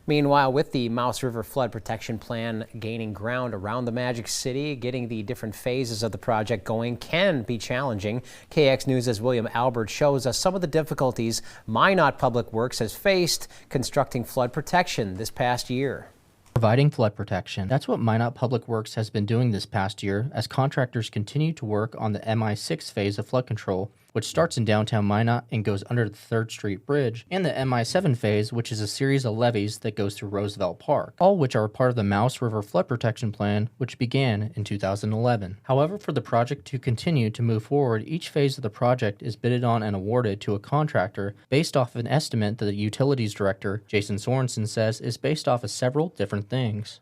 Meanwhile, with the Mouse River Flood Protection Plan gaining ground around the Magic City, getting the different phases of the project going can be challenging. KX News' William Albert shows us some of the difficulties Minot Public Works has faced constructing flood protection this past year. Providing flood protection. That's what Minot Public Works has been doing this past year as contractors continue to work on the MI6 phase of flood control, which starts in downtown Minot and goes under the 3rd Street Bridge, and the MI7 phase, which is a series of levees that goes through Roosevelt Park, all which are part of the Mouse River Flood Protection Plan, which began in 2011. However, for the project to continue to move forward, each phase of the project is bidded on and awarded to a contractor based off of an estimate that the Utilities Director, Jason Sorensen, says is based off of several different things.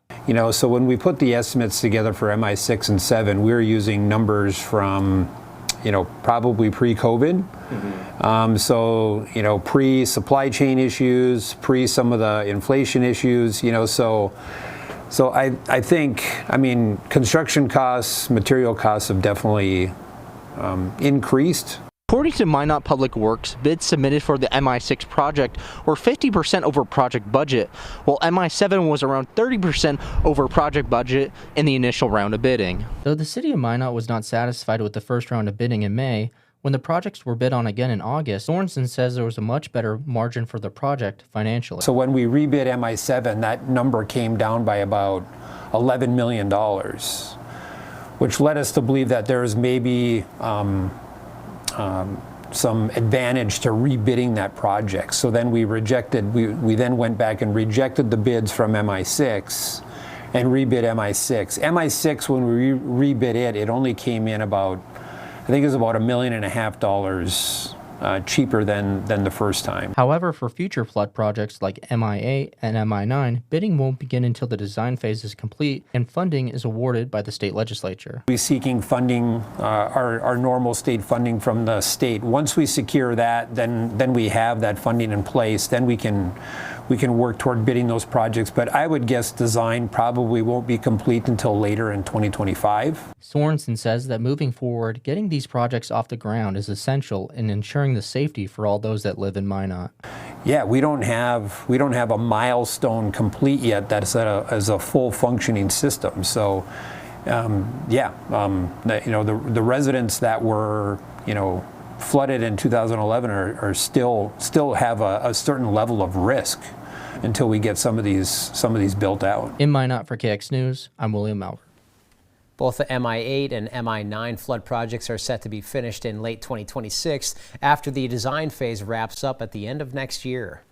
So when we put the estimates together for MI6 and 7, we were using numbers from probably pre-COVID. Pre-supply chain issues, pre some of the inflation issues, so I think, construction costs, material costs have definitely increased. According to Minot Public Works, bids submitted for the MI6 project were 50% over project budget, while MI7 was around 30% over project budget in the initial round of bidding. Though the city of Minot was not satisfied with the first round of bidding in May, when the projects were bid on again in August, Sorensen says there was a much better margin for the project financially. So when we rebid MI7, that number came down by about $11 million, which led us to believe that there is maybe some advantage to rebidding that project. So then we then went back and rejected the bids from MI6 and rebid MI6. MI6, when we rebid it, it only came in about, I think it was about $1.5 million cheaper than the first time. However, for future flood projects like MI8 and MI9, bidding won't begin until the design phase is complete and funding is awarded by the state legislature. We're seeking funding, our normal state funding from the state. Once we secure that, then we have that funding in place, then we can work toward bidding those projects. But I would guess design probably won't be complete until later in 2025. Sorensen says that moving forward, getting these projects off the ground is essential in ensuring the safety for all those that live in Minot. Yeah, we don't have a milestone complete yet that's as a full functioning system. So, the residents that were flooded in 2011 are still have a certain level of risk until we get some of these built out. In Minot for KX News, I'm William Albert. Both the MI8 and MI9 flood projects are set to be finished in late 2026 after the design phase wraps up at the end of next year.